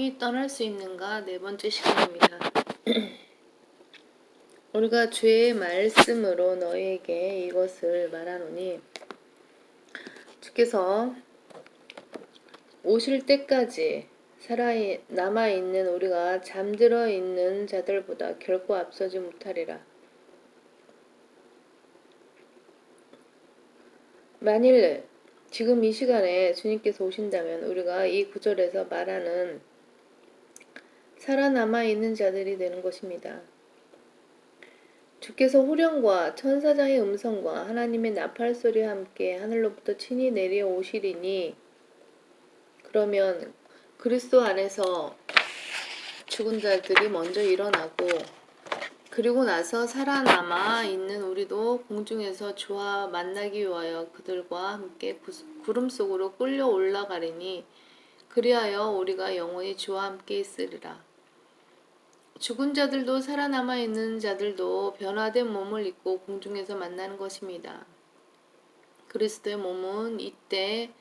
성령이 떠날 수 있는가? 네 번째 시간입니다. 우리가 주의 말씀으로 너희에게 이것을 말하노니 주께서 오실 때까지 남아있는 우리가 잠들어 있는 자들보다 결코 앞서지 못하리라. 만일 지금 이 시간에 주님께서 오신다면 우리가 이 구절에서 말하는 살아남아 있는 자들이 되는 것입니다. 주께서 후령과 천사장의 음성과 하나님의 나팔 소리와 함께 하늘로부터 친히 내려오시리니, 그러면 그리스도 안에서 죽은 자들이 먼저 일어나고, 그리고 나서 살아남아 있는 우리도 공중에서 주와 만나기 위하여 그들과 함께 구름 속으로 끌려 올라가리니, 그리하여 우리가 영원히 주와 함께 있으리라. 죽은 자들도 살아남아 있는 자들도 변화된 몸을 입고 공중에서 만나는 것입니다. 그리스도의 몸은 이때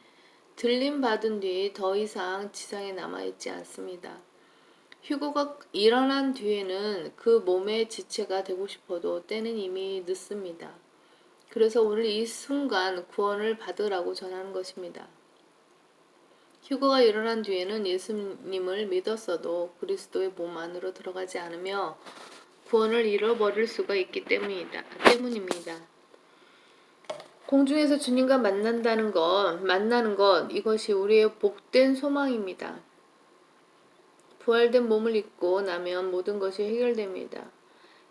들림 받은 뒤 더 이상 지상에 남아있지 않습니다. 휴거가 일어난 뒤에는 그 몸의 지체가 되고 싶어도 때는 이미 늦습니다. 그래서 오늘 이 순간 구원을 받으라고 전하는 것입니다. 휴거가 일어난 뒤에는 예수님을 믿었어도 그리스도의 몸 안으로 들어가지 않으며 구원을 잃어버릴 수가 있기 때문입니다. 공중에서 주님과 만나는 것, 이것이 우리의 복된 소망입니다. 부활된 몸을 입고 나면 모든 것이 해결됩니다.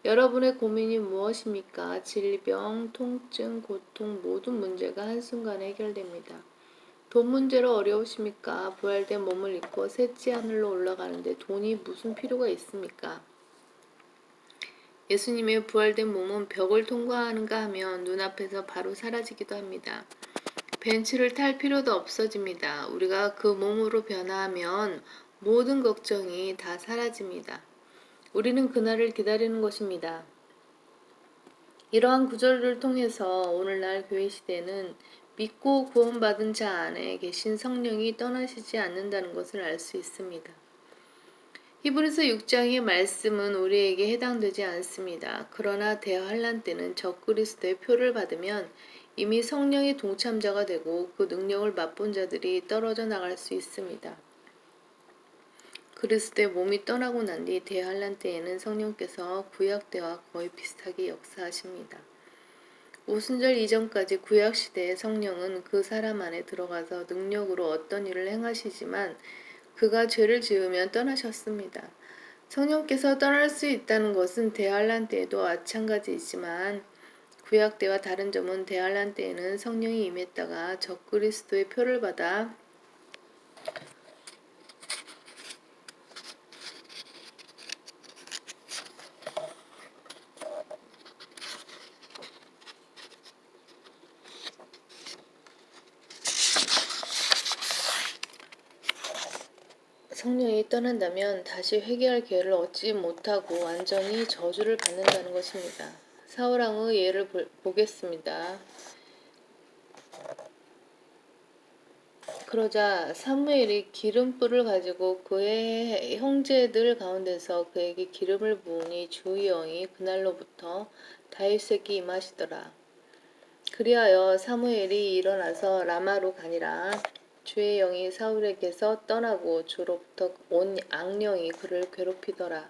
여러분의 고민이 무엇입니까? 질병, 통증, 고통, 모든 문제가 한순간에 해결됩니다. 돈 문제로 어려우십니까? 부활된 몸을 입고 셋째 하늘로 올라가는데 돈이 무슨 필요가 있습니까? 예수님의 부활된 몸은 벽을 통과하는가 하면 눈앞에서 바로 사라지기도 합니다. 벤츠를 탈 필요도 없어집니다. 우리가 그 몸으로 변화하면 모든 걱정이 다 사라집니다. 우리는 그날을 기다리는 것입니다. 이러한 구절을 통해서 오늘날 교회 시대는 믿고 구원받은 자 안에 계신 성령이 떠나시지 않는다는 것을 알 수 있습니다. 히브리서 6장의 말씀은 우리에게 해당되지 않습니다. 그러나 대환란 때는 적그리스도의 표를 받으면 이미 성령의 동참자가 되고 그 능력을 맛본 자들이 떨어져 나갈 수 있습니다. 그리스도의 몸이 떠나고 난 뒤 대환란 때에는 성령께서 구약 때와 거의 비슷하게 역사하십니다. 오순절 이전까지 구약 시대의 성령은 그 사람 안에 들어가서 능력으로 어떤 일을 행하시지만 그가 죄를 지으면 떠나셨습니다. 성령께서 떠날 수 있다는 것은 대환란 때에도 마찬가지이지만 구약 때와 다른 점은 대환란 때에는 성령이 임했다가 적그리스도의 표를 받아 성령이 떠난다면 다시 회개할 기회를 얻지 못하고 완전히 저주를 받는다는 것입니다. 사울왕의 예를 보겠습니다. 그러자 사무엘이 기름불을 가지고 그의 형제들 가운데서 그에게 기름을 부으니 주의 영이 그날로부터 다윗에게 임하시더라. 그리하여 사무엘이 일어나서 라마로 가니라. 주의 영이 사울에게서 떠나고 주로부터 온 악령이 그를 괴롭히더라.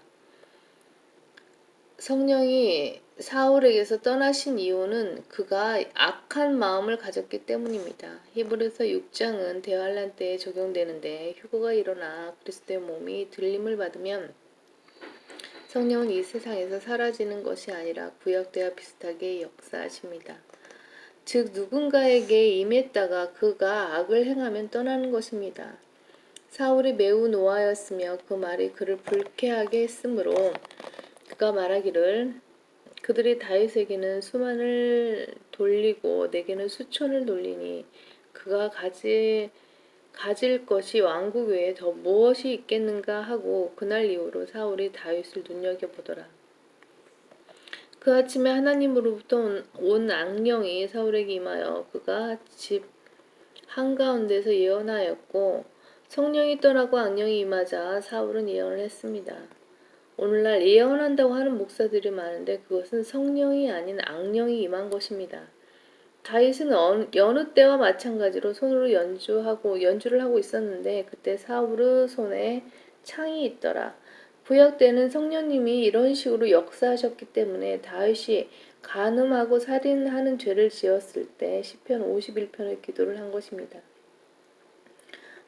성령이 사울에게서 떠나신 이유는 그가 악한 마음을 가졌기 때문입니다. 히브리서 6장은 대환란 때에 적용되는데 휴거가 일어나 그리스도의 몸이 들림을 받으면 성령은 이 세상에서 사라지는 것이 아니라 구약 때와 비슷하게 역사하십니다. 즉 누군가에게 임했다가 그가 악을 행하면 떠나는 것입니다. 사울이 매우 노하였으며 그 말이 그를 불쾌하게 했으므로 그가 말하기를 그들이 다윗에게는 수만을 돌리고 내게는 수천을 돌리니 그가 가질 것이 왕국 외에 더 무엇이 있겠는가 하고 그날 이후로 사울이 다윗을 눈여겨보더라. 그 아침에 하나님으로부터 온 악령이 사울에게 임하여 그가 집 한가운데서 예언하였고 성령이 떠나고 악령이 임하자 사울은 예언을 했습니다. 오늘날 예언한다고 하는 목사들이 많은데 그것은 성령이 아닌 악령이 임한 것입니다. 다윗은 여느 때와 마찬가지로 손으로 연주를 하고 있었는데 그때 사울의 손에 창이 있더라. 구약 때는 성령님이 이런 식으로 역사하셨기 때문에 다윗이 간음하고 살인하는 죄를 지었을 때 시편 51편의 기도를 한 것입니다.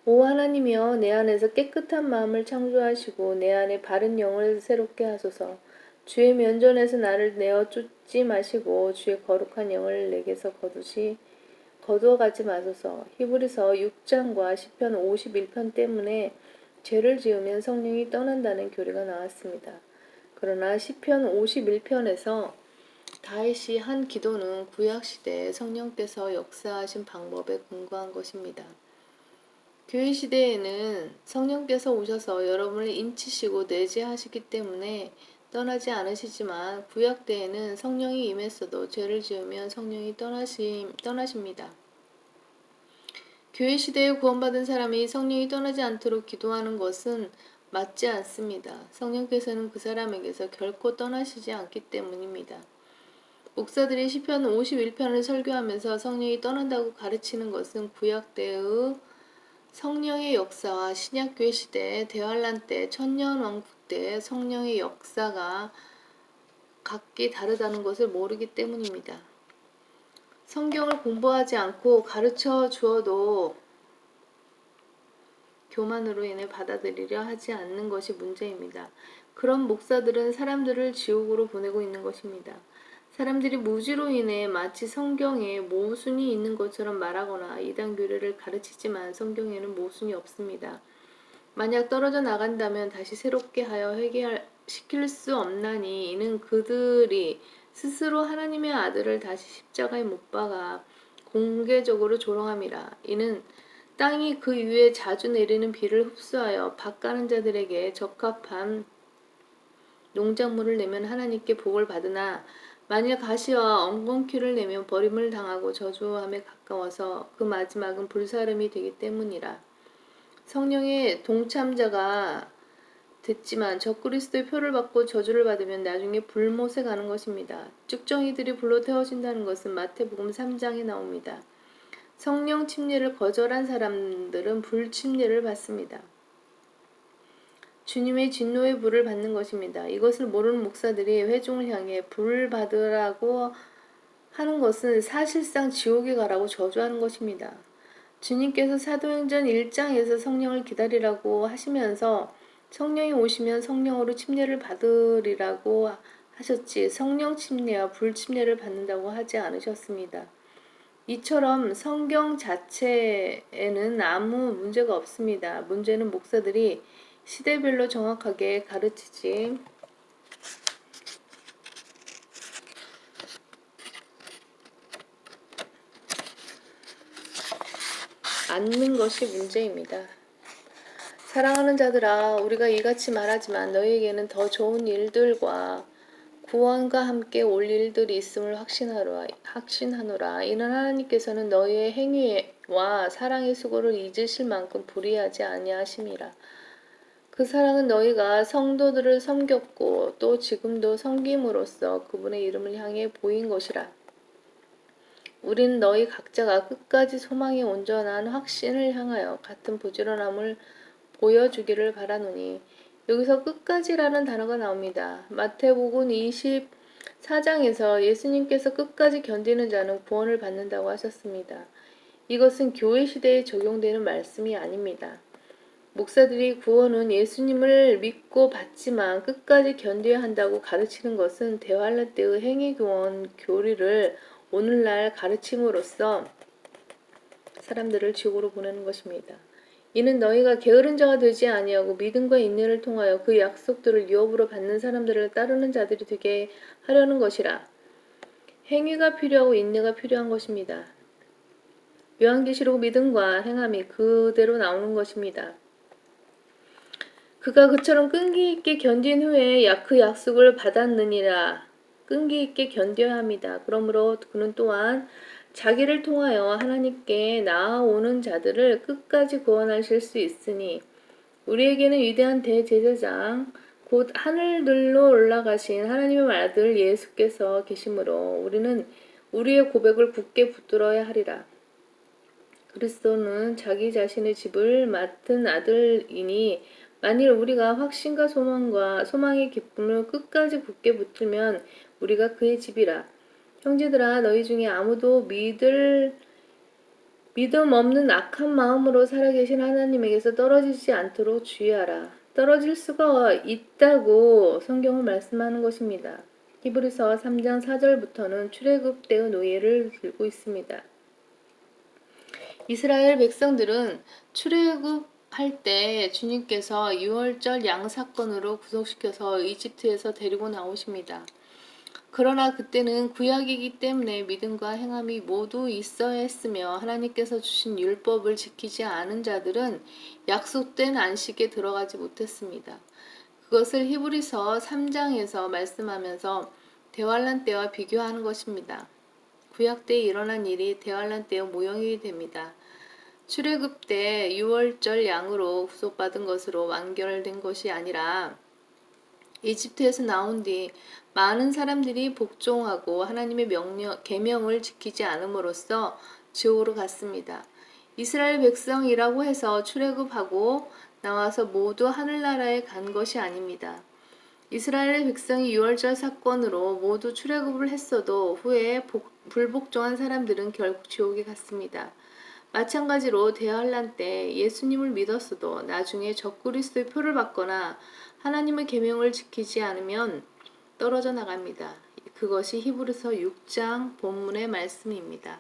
오 하나님이여 내 안에서 깨끗한 마음을 창조하시고 내 안에 바른 영을 새롭게 하소서. 주의 면전에서 나를 내어 쫓지 마시고 주의 거룩한 영을 내게서 거두어가지 마소서. 히브리서 6장과 시편 51편 때문에 죄를 지으면 성령이 떠난다는 교리가 나왔습니다. 그러나 시편 51편에서 다윗이 한 기도는 구약시대에 성령께서 역사하신 방법에 근거한 것입니다. 교회 시대에는 성령께서 오셔서 여러분을 인치시고 내재하시기 때문에 떠나지 않으시지만 구약 때에는 성령이 임했어도 죄를 지으면 성령이 떠나십니다. 교회 시대에 구원받은 사람이 성령이 떠나지 않도록 기도하는 것은 맞지 않습니다. 성령께서는 그 사람에게서 결코 떠나시지 않기 때문입니다. 목사들이 시편 51편을 설교하면서 성령이 떠난다고 가르치는 것은 구약 때의 성령의 역사와 신약교회 시대, 대환란 때, 천년왕국 때 성령의 역사가 각기 다르다는 것을 모르기 때문입니다. 성경을 공부하지 않고 가르쳐 주어도 교만으로 인해 받아들이려 하지 않는 것이 문제입니다. 그런 목사들은 사람들을 지옥으로 보내고 있는 것입니다. 사람들이 무지로 인해 마치 성경에 모순이 있는 것처럼 말하거나 이단 교리를 가르치지만 성경에는 모순이 없습니다. 만약 떨어져 나간다면 다시 새롭게 하여 회개시킬 수 없나니 이는 그들이 스스로 하나님의 아들을 다시 십자가에 못 박아 공개적으로 조롱함이라. 이는 땅이 그 위에 자주 내리는 비를 흡수하여 밭 가는 자들에게 적합한 농작물을 내면 하나님께 복을 받으나 만일 가시와 엉겅퀴를 내면 버림을 당하고 저주함에 가까워서 그 마지막은 불사름이 되기 때문이라. 성령의 동참자가 됐지만 적그리스도의 표를 받고 저주를 받으면 나중에 불못에 가는 것입니다. 쭉정이들이 불로 태워진다는 것은 마태복음 3장에 나옵니다. 성령 침례를 거절한 사람들은 불침례를 받습니다. 주님의 진노의 불을 받는 것입니다. 이것을 모르는 목사들이 회중을 향해 불 받으라고 하는 것은 사실상 지옥에 가라고 저주하는 것입니다. 주님께서 사도행전 1장에서 성령을 기다리라고 하시면서 성령이 오시면 성령으로 침례를 받으리라고 하셨지 성령 침례와 불 침례를 받는다고 하지 않으셨습니다. 이처럼 성경 자체에는 아무 문제가 없습니다. 문제는 목사들이 시대별로 정확하게 가르치지 않는 것이 문제입니다. 사랑하는 자들아, 우리가 이같이 말하지만 너희에게는 더 좋은 일들과 구원과 함께 올 일들이 있음을 확신하노라. 이는 하나님께서는 너희의 행위와 사랑의 수고를 잊으실 만큼 불의하지 아니하심이라. 그 사랑은 너희가 성도들을 섬겼고 또 지금도 섬김으로써 그분의 이름을 향해 보인 것이라. 우리는 너희 각자가 끝까지 소망의 온전한 확신을 향하여 같은 부지런함을 보여주기를 바라노니. 여기서 끝까지라는 단어가 나옵니다. 마태복음 24장에서 예수님께서 끝까지 견디는 자는 구원을 받는다고 하셨습니다. 이것은 교회 시대에 적용되는 말씀이 아닙니다. 목사들이 구원은 예수님을 믿고 받지만 끝까지 견뎌야 한다고 가르치는 것은 대환란 때의 행위교원 교리를 오늘날 가르침으로써 사람들을 지옥으로 보내는 것입니다. 이는 너희가 게으른 자가 되지 아니하고 믿음과 인내를 통하여 그 약속들을 유업으로 받는 사람들을 따르는 자들이 되게 하려는 것이라. 행위가 필요하고 인내가 필요한 것입니다. 요한계시록 믿음과 행함이 그대로 나오는 것입니다. 그가 그처럼 끈기 있게 견딘 후에 그 약속을 받았느니라. 끈기 있게 견뎌야 합니다. 그러므로 그는 또한 자기를 통하여 하나님께 나아오는 자들을 끝까지 구원하실 수 있으니 우리에게는 위대한 대제사장 곧 하늘들로 올라가신 하나님의 아들 예수께서 계시므로 우리는 우리의 고백을 굳게 붙들어야 하리라. 그리스도는 자기 자신의 집을 맡은 아들이니 만일 우리가 확신과 소망의 기쁨을 끝까지 굳게 붙들면 우리가 그의 집이라. 형제들아 너희 중에 아무도 믿음 없는 악한 마음으로 살아계신 하나님에게서 떨어지지 않도록 주의하라. 떨어질 수가 있다고 성경은 말씀하는 것입니다. 히브리서 3장 4절부터는 출애굽 때의 노예를 들고 있습니다. 이스라엘 백성들은 출애굽할 때 주님께서 유월절 양 사건으로 구속시켜서 이집트에서 데리고 나오십니다. 그러나 그때는 구약이기 때문에 믿음과 행함이 모두 있어야 했으며 하나님께서 주신 율법을 지키지 않은 자들은 약속된 안식에 들어가지 못했습니다. 그것을 히브리서 3장에서 말씀하면서 대환란 때와 비교하는 것입니다. 구약 때 일어난 일이 대환란 때의 모형이 됩니다. 출애굽 때 유월절 양으로 구속받은 것으로 완결된 것이 아니라 이집트에서 나온 뒤 많은 사람들이 복종하고 하나님의 계명을 지키지 않음으로써 지옥으로 갔습니다. 이스라엘 백성이라고 해서 출애굽하고 나와서 모두 하늘나라에 간 것이 아닙니다. 이스라엘 백성이 유월절 사건으로 모두 출애굽을 했어도 후에 불복종한 사람들은 결국 지옥에 갔습니다. 마찬가지로 대환란 때 예수님을 믿었어도 나중에 적그리스도의 표를 받거나 하나님의 계명을 지키지 않으면 떨어져 나갑니다. 그것이 히브리서 6장 본문의 말씀입니다.